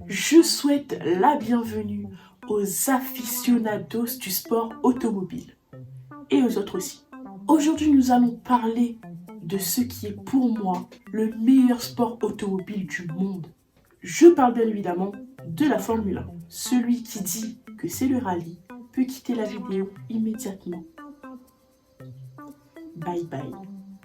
Je souhaite la bienvenue aux aficionados du sport automobile et aux autres aussi. Aujourd'hui, nous allons parler de ce qui est pour moi le meilleur sport automobile du monde. Je parle bien évidemment de la Formule 1. Celui qui dit que c'est le rallye peut quitter la vidéo immédiatement. Bye bye.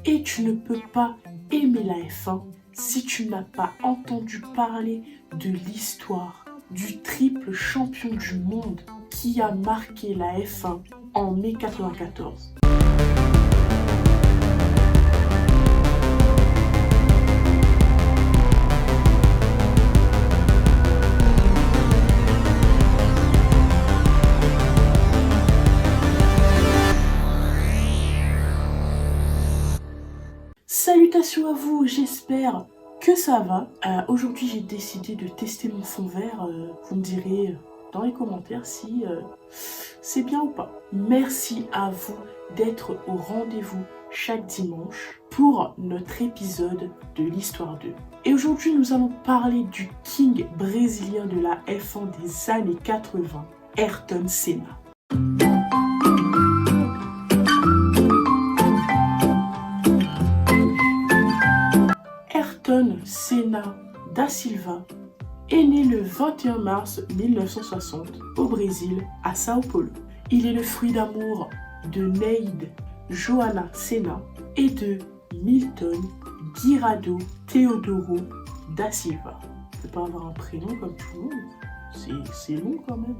Et tu ne peux pas aimer la F1 si tu n'as pas entendu parler de l'histoire du triple champion du monde qui a marqué la F1 en mai 94. Salutations à vous, j'espère que ça va. Aujourd'hui, j'ai décidé de tester mon fond vert. Vous me direz dans les commentaires si c'est bien ou pas. Merci à vous d'être au rendez-vous chaque dimanche pour notre épisode de l'Histoire 2. Et aujourd'hui, nous allons parler du king brésilien de la F1 des années 80, Ayrton Senna. Ayrton Senna da Silva est né le 21 mars 1960 au Brésil, à Sao Paulo. Il est le fruit d'amour de Neide Joana Senna et de Milton Guirado Teodoro da Silva. Il ne peut pas avoir un prénom comme tout le monde, c'est long quand même.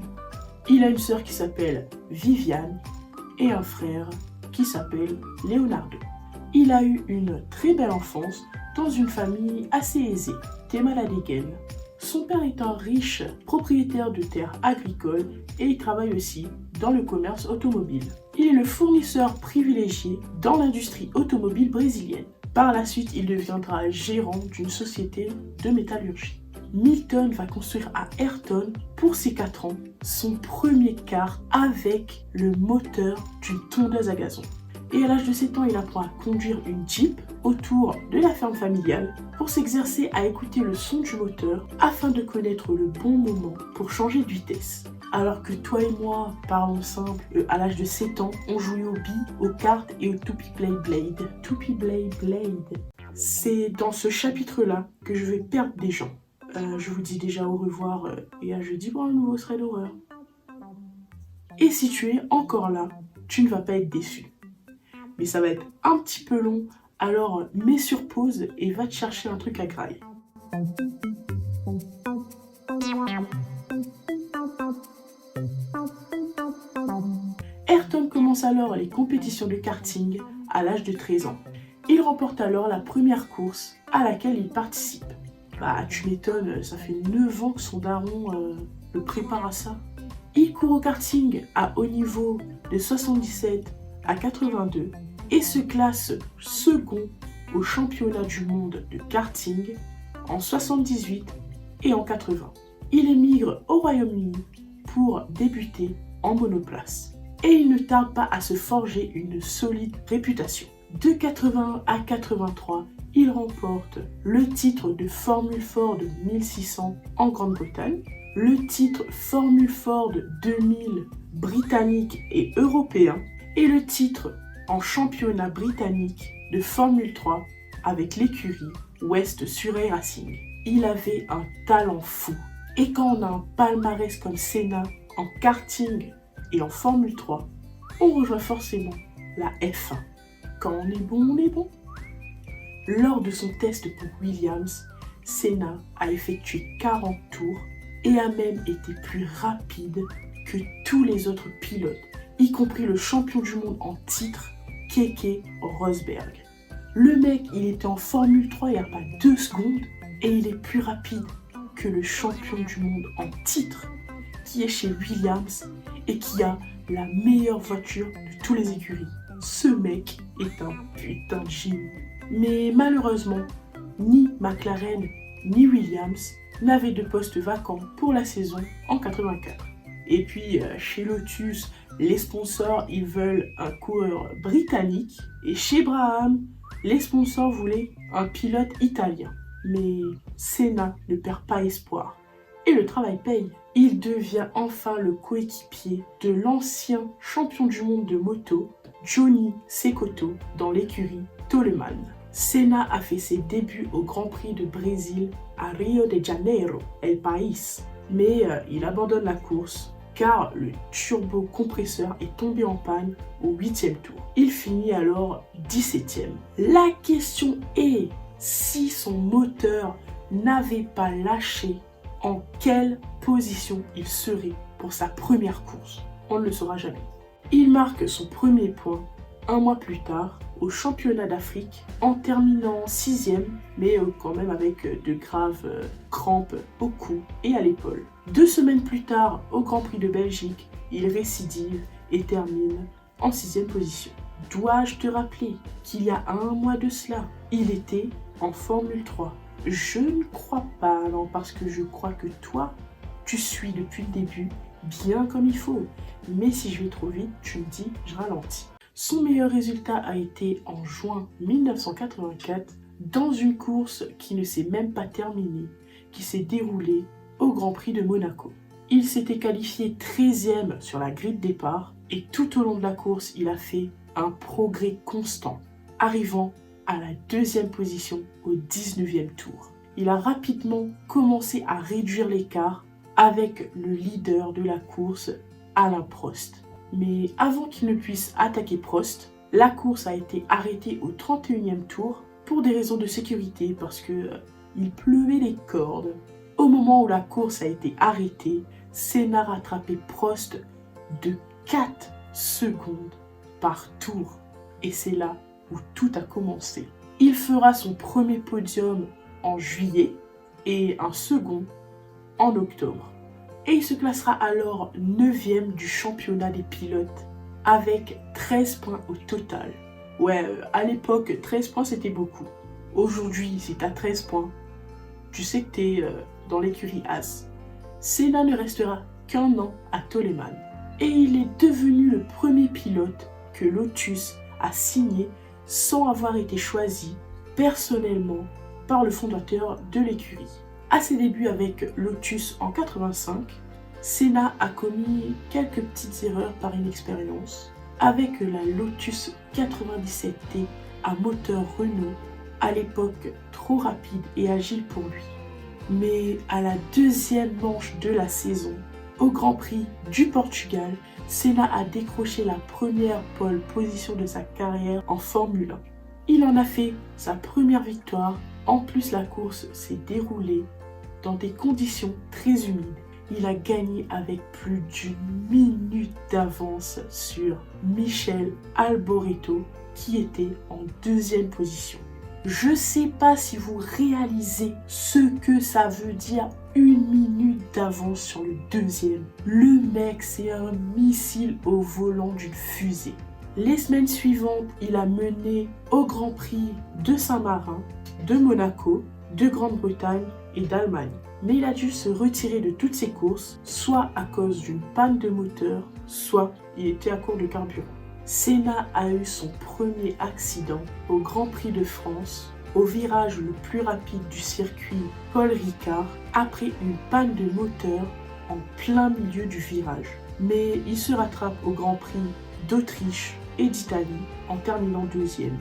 Il a une sœur qui s'appelle Viviane et un frère qui s'appelle Leonardo. Il a eu une très belle enfance dans une famille assez aisée, Temaladegen. Son père est un riche propriétaire de terres agricoles et il travaille aussi dans le commerce automobile. Il est le fournisseur privilégié dans l'industrie automobile brésilienne. Par la suite, il deviendra gérant d'une société de métallurgie. Milton va construire à Ayrton, pour ses 4 ans, son premier kart avec le moteur d'une tondeuse à gazon. Et à l'âge de 7 ans, il apprend à conduire une Jeep autour de la ferme familiale pour s'exercer à écouter le son du moteur afin de connaître le bon moment pour changer de vitesse. Alors que toi et moi, parlons simple, à l'âge de 7 ans, on jouait au billes, aux cartes et au Tupi Blade Blade. Tupi Blade Blade. C'est dans ce chapitre-là que je vais perdre des gens. Je vous dis déjà au revoir et à jeudi pour un nouveau thread d'horreur. Et si tu es encore là, tu ne vas pas être déçu. Mais ça va être un petit peu long, alors mets sur pause et va te chercher un truc à grailler. Ayrton commence alors les compétitions de karting à l'âge de 13 ans. Il remporte alors la première course à laquelle il participe. Bah tu m'étonnes, ça fait 9 ans que son daron le prépare à ça. Il court au karting à haut niveau de 77 à 82 et se classe second au championnat du monde de karting en 78 et en 80. Il émigre au Royaume-Uni pour débuter en monoplace. Et il ne tarde pas à se forger une solide réputation. De 81 à 83, il remporte le titre de Formule Ford 1600 en Grande-Bretagne, le titre Formule Ford 2000 britannique et européen et le titre en championnat britannique de Formule 3 avec l'écurie West Surrey Racing. Il avait un talent fou. Et quand on a un palmarès comme Senna en karting et en Formule 3, on rejoint forcément la F1. Quand on est bon, on est bon. Lors de son test pour Williams, Senna a effectué 40 tours et a même été plus rapide que tous les autres pilotes, y compris le champion du monde en titre, Keke Rosberg. Le mec, il était en Formule 3 il n'y a pas 2 secondes et il est plus rapide que le champion du monde en titre qui est chez Williams et qui a la meilleure voiture de tous les écuries. Ce mec est un putain de génie. Mais malheureusement, ni McLaren ni Williams n'avaient de poste vacant pour la saison en 84. Et puis chez Lotus, les sponsors ils veulent un coureur britannique et chez Brabham, les sponsors voulaient un pilote italien. Mais Senna ne perd pas espoir Et le travail paye. Il devient enfin le coéquipier de l'ancien champion du monde de moto, Johnny Cecotto, dans l'écurie Toleman. Senna a fait ses débuts au Grand Prix de Brésil à Rio de Janeiro, El País. Mais il abandonne la course car le turbocompresseur est tombé en panne au 8e tour. Il finit alors 17e. La question est, si son moteur n'avait pas lâché, en quelle position il serait pour sa première course? On ne le saura jamais. Il marque son premier point un mois plus tard au championnat d'Afrique en terminant 6e, mais quand même avec de graves crampes au cou et à l'épaule. 2 semaines plus tard, au Grand Prix de Belgique, il récidive et termine en 6e position. Dois-je te rappeler qu'il y a un mois de cela, il était en Formule 3? Je ne crois pas, non, parce que je crois que toi, tu suis depuis le début bien comme il faut. Mais si je vais trop vite, tu me dis, je ralentis. Son meilleur résultat a été en juin 1984 dans une course qui ne s'est même pas terminée, qui s'est déroulée au Grand Prix de Monaco. Il s'était qualifié 13e sur la grille de départ et tout au long de la course, il a fait un progrès constant, arrivant à la 2e position au 19e tour. Il a rapidement commencé à réduire l'écart avec le leader de la course, Alain Prost. Mais avant qu'il ne puisse attaquer Prost, la course a été arrêtée au 31e tour pour des raisons de sécurité parce que il pleuvait des cordes. Au moment où la course a été arrêtée, Senna a rattrapé Prost de 4 secondes par tour. Et c'est là où tout a commencé. Il fera son premier podium en juillet et un second en octobre. Et il se classera alors 9e du championnat des pilotes avec 13 points au total. Ouais, à l'époque, 13 points c'était beaucoup. Aujourd'hui, si tu as 13 points, tu sais que tu es dans l'écurie As. Senna ne restera qu'un an à Toleman. Et il est devenu le premier pilote que Lotus a signé sans avoir été choisi personnellement par le fondateur de l'écurie. À ses débuts avec Lotus en 85, Senna a commis quelques petites erreurs par inexpérience avec la Lotus 97T à moteur Renault, à l'époque trop rapide et agile pour lui. Mais à la 2e manche de la saison, au Grand Prix du Portugal, Senna a décroché la première pole position de sa carrière en Formule 1. Il en a fait sa première victoire. En plus, la course s'est déroulée dans des conditions très humides. Il a gagné avec plus d'une minute d'avance sur Michele Alboreto, qui était en 2e position. Je ne sais pas si vous réalisez ce que ça veut dire, 1 minute d'avance sur le 2e. Le mec, c'est un missile au volant d'une fusée. Les semaines suivantes, il a mené au Grand Prix de Saint-Marin, de Monaco, de Grande-Bretagne et d'Allemagne. Mais il a dû se retirer de toutes ces courses, soit à cause d'une panne de moteur, soit il était à court de carburant. Senna a eu son premier accident au Grand Prix de France, au virage le plus rapide du circuit Paul Ricard, après une panne de moteur en plein milieu du virage. Mais il se rattrape au Grand Prix d'Autriche et d'Italie en terminant 2e.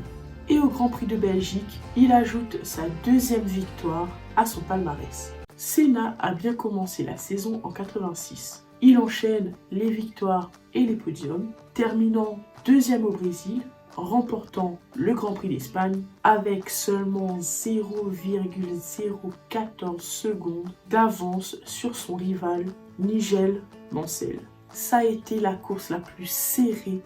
Et au Grand Prix de Belgique, il ajoute sa 2e victoire à son palmarès. Senna a bien commencé la saison en 86. Il enchaîne les victoires et les podiums, terminant 2e au Brésil, remportant le Grand Prix d'Espagne avec seulement 0,014 secondes d'avance sur son rival Nigel Mansell. Ça a été la course la plus serrée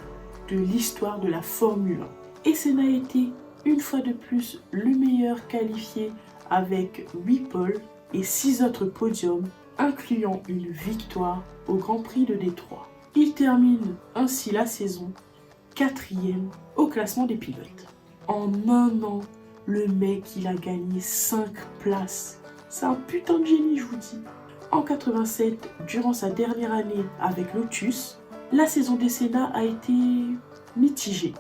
de l'histoire de la Formule 1. Et Senna a été une fois de plus le meilleur qualifié avec 8 poles et 6 autres podiums, incluant une victoire au Grand Prix de Détroit. Il termine ainsi la saison 4e au classement des pilotes. En un an, le mec, il a gagné 5 places. C'est un putain de génie, je vous dis. En 87, durant sa dernière année avec Lotus, la saison de Senna a été mitigée.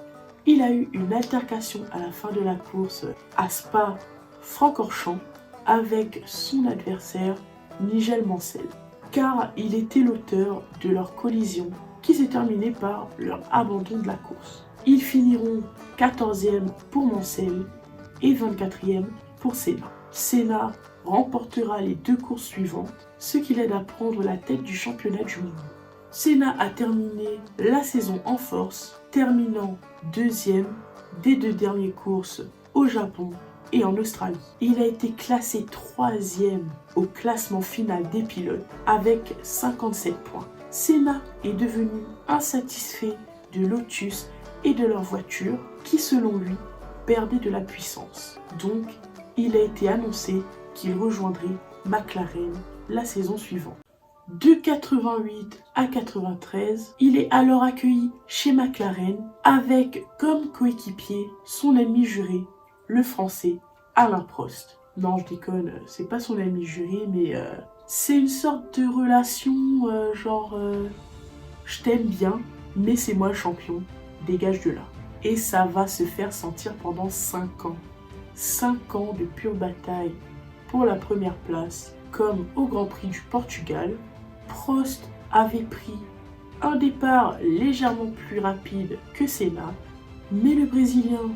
Il a eu une altercation à la fin de la course à Spa-Francorchamps avec son adversaire Nigel Mansell, car il était l'auteur de leur collision qui s'est terminée par leur abandon de la course. Ils finiront 14e pour Mansell et 24e pour Senna. Senna remportera les 2 courses suivantes, ce qui l'aide à prendre la tête du championnat du monde. Senna a terminé la saison en force, terminant 2e des 2 dernières courses au Japon et en Australie. Il a été classé 3e au classement final des pilotes avec 57 points. Senna est devenu insatisfait de Lotus et de leur voiture qui, selon lui, perdait de la puissance. Donc, il a été annoncé qu'il rejoindrait McLaren la saison suivante. De 88 à 93, il est alors accueilli chez McLaren avec comme coéquipier son ennemi juré, le français Alain Prost. Non, je déconne, c'est pas son ennemi juré, mais c'est une sorte de relation je t'aime bien, mais c'est moi le champion, dégage de là. Et ça va se faire sentir pendant 5 ans. 5 ans de pure bataille pour la première place, comme au Grand Prix du Portugal. Prost avait pris un départ légèrement plus rapide que Senna, mais le Brésilien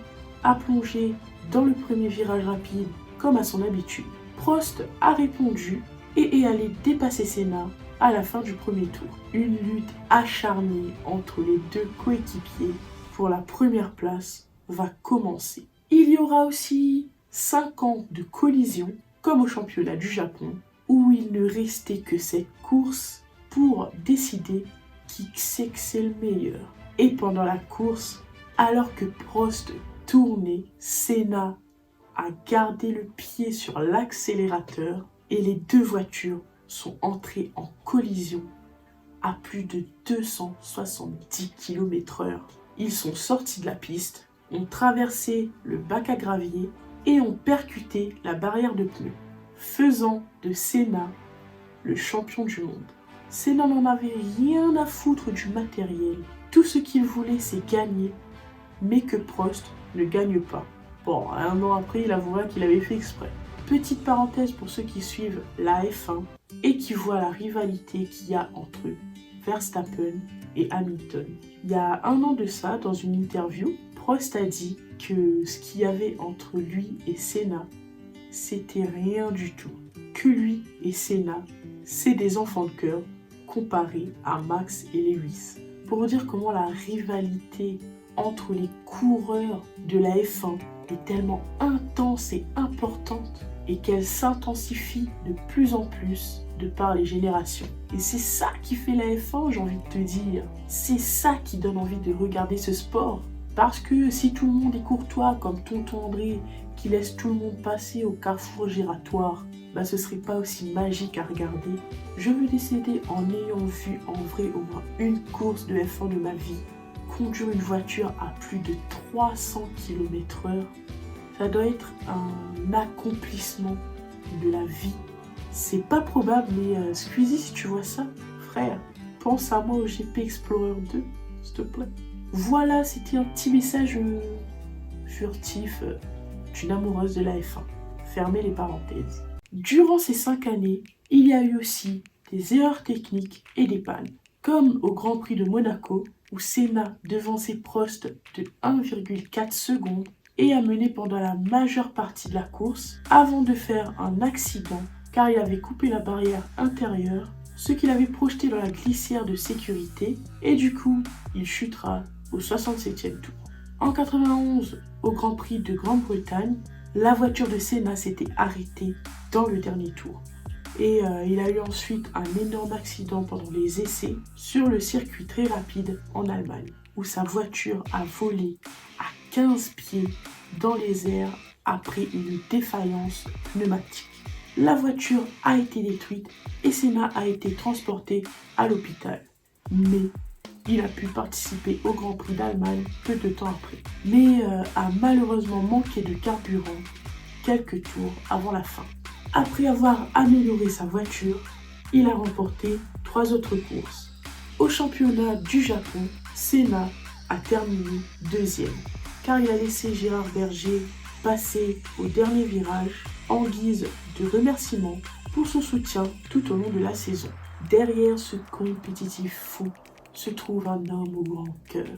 a plongé dans le premier virage rapide comme à son habitude. Prost a répondu et est allé dépasser Senna à la fin du premier tour. Une lutte acharnée entre les 2 coéquipiers pour la première place va commencer. Il y aura aussi 5 ans de collision comme au championnat du Japon, où il ne restait que cette course pour décider qui c'est que c'est le meilleur. Et pendant la course, alors que Prost tournait, Senna a gardé le pied sur l'accélérateur et les 2 voitures sont entrées en collision à plus de 270 km/h. Ils sont sortis de la piste, ont traversé le bac à gravier et ont percuté la barrière de pneus, faisant de Senna le champion du monde. Senna n'en avait rien à foutre du matériel. Tout ce qu'il voulait, c'est gagner, mais que Prost ne gagne pas. Bon, 1 an après, il avouera qu'il avait fait exprès. Petite parenthèse pour ceux qui suivent la F1 et qui voient la rivalité qu'il y a entre Verstappen et Hamilton. Il y a 1 an de ça, dans une interview, Prost a dit que ce qu'il y avait entre lui et Senna, c'était rien du tout. Que lui et Senna, c'est des enfants de cœur comparés à Max et Lewis. Pour dire comment la rivalité entre les coureurs de la F1 est tellement intense et importante et qu'elle s'intensifie de plus en plus de par les générations. Et c'est ça qui fait la F1, j'ai envie de te dire. C'est ça qui donne envie de regarder ce sport. Parce que si tout le monde est courtois comme tonton André, qui laisse tout le monde passer au carrefour giratoire, ce serait pas aussi magique à regarder. Je veux décéder en ayant vu en vrai au moins une course de F1 de ma vie. Conduire une voiture à plus de 300 km/h, ça doit être un accomplissement de la vie. C'est pas probable, mais Squeezie, si tu vois ça, frère, pense à moi au GP Explorer 2, s'il te plaît. Voilà, c'était un petit message furtif d'une amoureuse de la F1. Fermez les parenthèses. Durant ces 5 années, il y a eu aussi des erreurs techniques et des pannes, comme au Grand Prix de Monaco, où Senna devançait Prost de 1,4 secondes et a mené pendant la majeure partie de la course avant de faire un accident car il avait coupé la barrière intérieure, ce qu'il avait projeté dans la glissière de sécurité et du coup, il chutera au 67e tour. En 91, au Grand Prix de Grande-Bretagne, la voiture de Senna s'était arrêtée dans le dernier tour. Et il a eu ensuite un énorme accident pendant les essais sur le circuit très rapide en Allemagne, où sa voiture a volé à 15 pieds dans les airs après une défaillance pneumatique. La voiture a été détruite et Senna a été transporté à l'hôpital. Mais il a pu participer au Grand Prix d'Allemagne peu de temps après. Mais a malheureusement manqué de carburant quelques tours avant la fin. Après avoir amélioré sa voiture, il a remporté 3 autres courses. Au championnat du Japon, Senna a terminé 2e, car il a laissé Gérard Berger passer au dernier virage en guise de remerciement pour son soutien tout au long de la saison. Derrière ce compétitif fou se trouve un homme au grand cœur.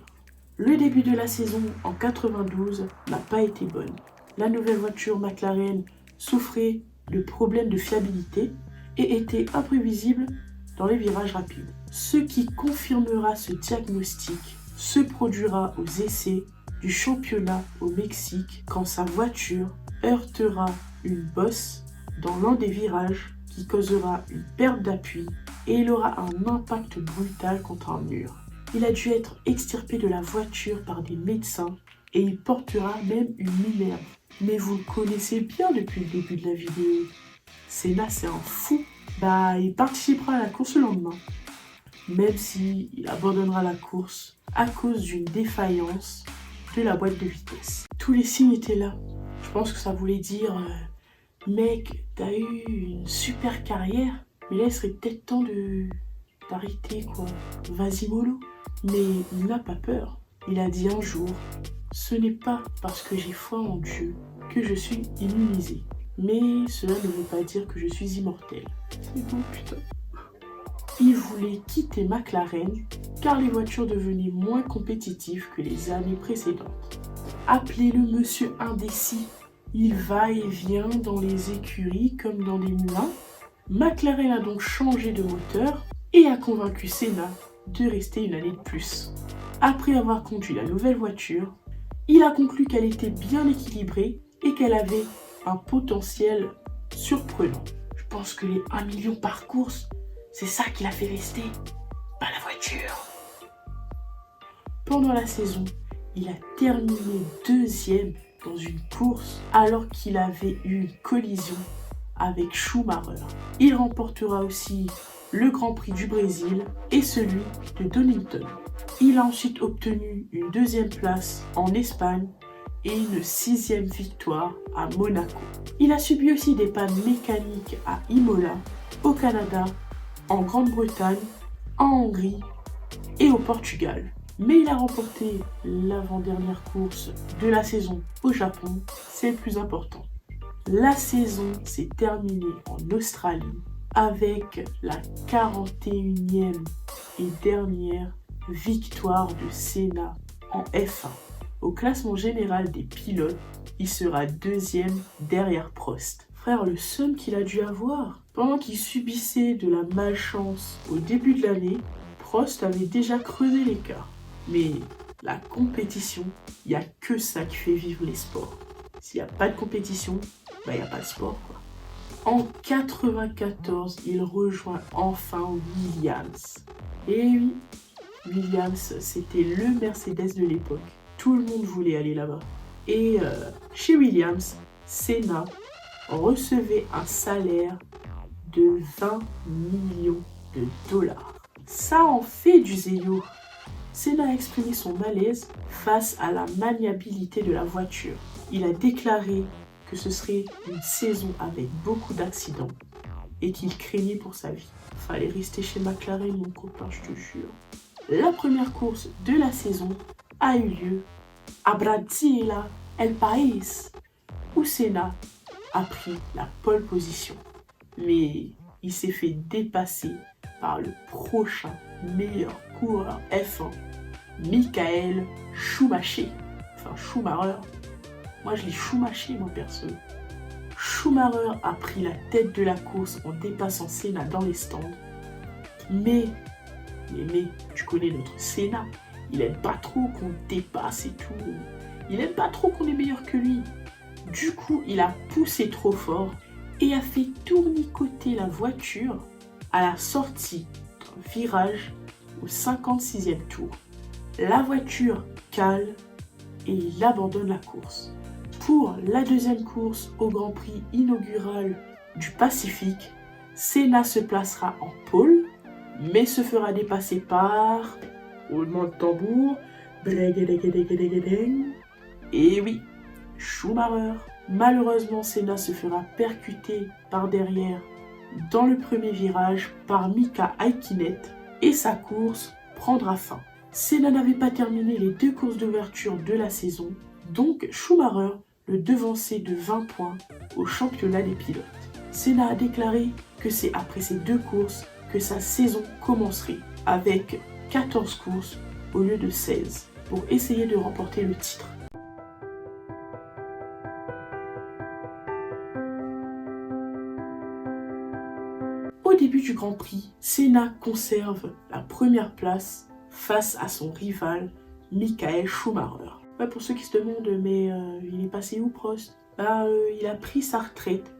Le début de la saison en 92 n'a pas été bonne. La nouvelle voiture McLaren souffrait de problèmes de fiabilité et était imprévisible dans les virages rapides. Ce qui confirmera ce diagnostic se produira aux essais du championnat au Mexique quand sa voiture heurtera une bosse dans l'un des virages qui causera une perte d'appui et il aura un impact brutal contre un mur. Il a dû être extirpé de la voiture par des médecins et il portera même une minerve. Mais vous le connaissez bien depuis le début de la vidéo. Senna, c'est un fou. Il participera à la course le lendemain, même s'il abandonnera la course à cause d'une défaillance de la boîte de vitesse. Tous les signes étaient là. Je pense que ça voulait dire mec, t'as eu une super carrière, mais là il serait peut-être temps d'arrêter quoi. Vas-y mollo. Mais il n'a pas peur. Il a dit un jour, ce n'est pas parce que j'ai foi en Dieu que je suis immunisé. Mais cela ne veut pas dire que je suis immortel. C'est bon putain. Il voulait quitter McLaren car les voitures devenaient moins compétitives que les années précédentes. Appelez-le monsieur indécis. Il va et vient dans les écuries comme dans des moulins. McLaren a donc changé de moteur et a convaincu Senna de rester une année de plus. Après avoir conduit la nouvelle voiture, il a conclu qu'elle était bien équilibrée et qu'elle avait un potentiel surprenant. Je pense que les 1 million par course, c'est ça qui l'a fait rester, pas la voiture. Pendant la saison, il a terminé 2e dans une course alors qu'il avait eu une collision avec Schumacher. Il remportera aussi le Grand Prix du Brésil et celui de Donington. Il a ensuite obtenu une 2e place en Espagne et une 6e victoire à Monaco. Il a subi aussi des pannes mécaniques à Imola, au Canada, en Grande-Bretagne, en Hongrie et au Portugal. Mais il a remporté l'avant-dernière course de la saison au Japon, c'est le plus important. La saison s'est terminée en Australie avec la 41e et dernière victoire de Senna en F1. Au classement général des pilotes, il sera 2e derrière Prost. Frère, le seum qu'il a dû avoir. Pendant qu'il subissait de la malchance au début de l'année, Prost avait déjà creusé l'écart. Mais la compétition, il n'y a que ça qui fait vivre les sports. S'il n'y a pas de compétition, il n'y a pas de sport, quoi. En 94, il rejoint enfin Williams. Et oui, Williams, c'était le Mercedes de l'époque. Tout le monde voulait aller là-bas. Et chez Williams, Senna recevait un salaire de 20 millions de dollars. Ça en fait du zéyo. Senna a exprimé son malaise face à la maniabilité de la voiture. Il a déclaré que ce serait une saison avec beaucoup d'accidents et qu'il craignait pour sa vie. Fallait rester chez McLaren, mon copain, je te jure. La première course de la saison a eu lieu à Brasilia, El País, où Senna a pris la pole position. Mais il s'est fait dépasser par le prochain meilleur coureur F1, Michael Schumacher. Enfin, Schumacher. Moi, je l'ai Schumacher, moi, perso. Schumacher a pris la tête de la course en dépassant Senna dans les stands. Mais, tu connais notre Senna. Il aime pas trop qu'on dépasse et tout. Il aime pas trop qu'on est meilleur que lui. Du coup, il a poussé trop fort et a fait tournicoter la voiture à la sortie d'un virage au 56e tour. La voiture cale et il abandonne la course. Pour la deuxième course au Grand Prix inaugural du Pacifique, Senna se placera en pole, mais se fera dépasser par... roulement de tambour... Et oui, Schumacher. Malheureusement, Senna se fera percuter par derrière dans le premier virage par Mika Häkkinen et sa course prendra fin. Senna n'avait pas terminé les 2 courses d'ouverture de la saison, donc Schumacher le devançait de 20 points au championnat des pilotes. Senna a déclaré que c'est après ces 2 courses que sa saison commencerait, avec 14 courses au lieu de 16, pour essayer de remporter le titre. Au début du Grand Prix, Senna conserve la première place face à son rival Michael Schumacher. Pour ceux qui se demandent, mais il est passé où Prost? Il a pris sa retraite.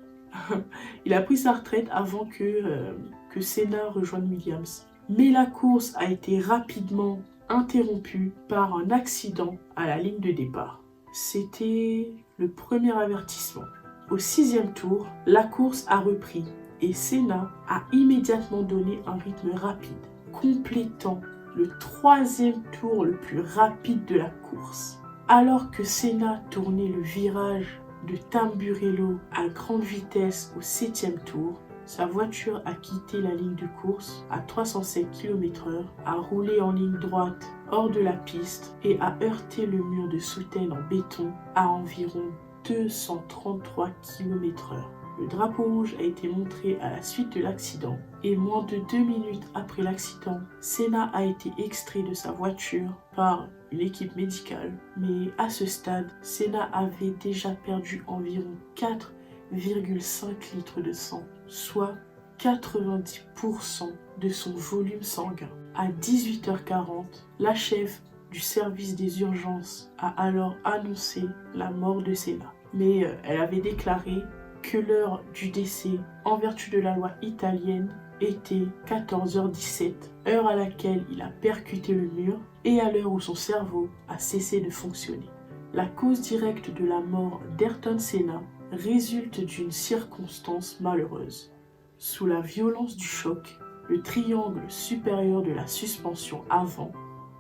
Il a pris sa retraite avant que Senna rejoigne Williams. Mais la course a été rapidement interrompue par un accident à la ligne de départ. C'était le premier avertissement. Au 6e tour, la course a repris et Senna a immédiatement donné un rythme rapide, complétant le 3e tour le plus rapide de la course. Alors que Senna tournait le virage de Tamburello à grande vitesse au 7e tour, sa voiture a quitté la ligne de course à 307 km/h, a roulé en ligne droite hors de la piste et a heurté le mur de soutène en béton à environ 233 km/h. Le drapeau rouge a été montré à la suite de l'accident et moins de 2 minutes après l'accident, Senna a été extrait de sa voiture par une équipe médicale. Mais à ce stade, Senna avait déjà perdu environ 4,5 litres de sang, soit 90% de son volume sanguin. À 18h40, la chef du service des urgences a alors annoncé la mort de Senna. Mais elle avait déclaré que l'heure du décès, en vertu de la loi italienne, était 14h17, heure à laquelle il a percuté le mur et à l'heure où son cerveau a cessé de fonctionner. La cause directe de la mort d'Ayrton Senna résulte d'une circonstance malheureuse. Sous la violence du choc, le triangle supérieur de la suspension avant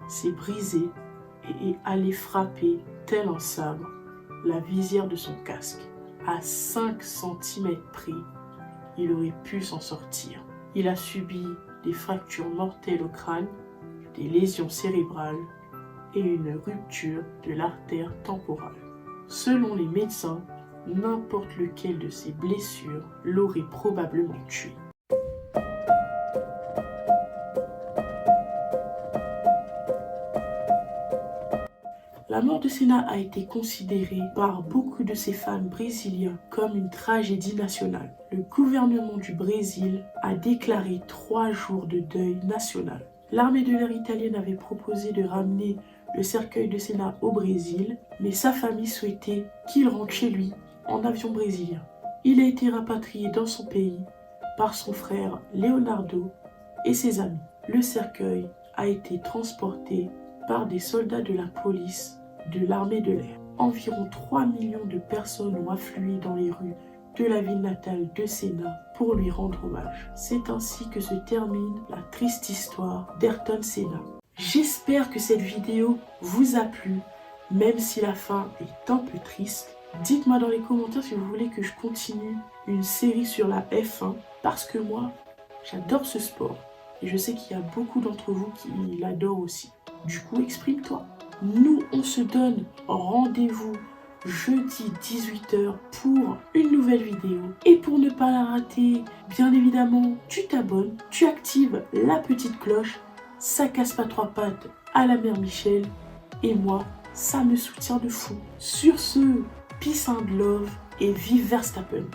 s'est brisé et est allé frapper, tel un sabre, la visière de son casque. À 5 cm près, il aurait pu s'en sortir. Il a subi des fractures mortelles au crâne, des lésions cérébrales et une rupture de l'artère temporale. Selon les médecins, n'importe lequel de ces blessures l'aurait probablement tué. La mort de Senna a été considérée par beaucoup de ses fans brésiliens comme une tragédie nationale. Le gouvernement du Brésil a déclaré 3 jours de deuil national. L'armée de l'air italienne avait proposé de ramener le cercueil de Senna au Brésil, mais sa famille souhaitait qu'il rentre chez lui en avion brésilien. Il a été rapatrié dans son pays par son frère Leonardo et ses amis. Le cercueil a été transporté par des soldats de la police de l'armée de l'air. Environ 3 millions de personnes ont afflué dans les rues de la ville natale de Senna pour lui rendre hommage. C'est ainsi que se termine la triste histoire d'Ayrton Senna. J'espère que cette vidéo vous a plu, même si la fin est un peu triste. Dites-moi dans les commentaires si vous voulez que je continue une série sur la F1, parce que moi, j'adore ce sport. Et je sais qu'il y a beaucoup d'entre vous qui l'adorent aussi. Du coup, exprime-toi. Nous, on se donne rendez-vous jeudi 18h pour une nouvelle vidéo. Et pour ne pas la rater, bien évidemment, tu t'abonnes, tu actives la petite cloche. Ça casse pas 3 pattes à la mère Michel. Et moi, ça me soutient de fou. Sur ce, peace and love et vive Verstappen.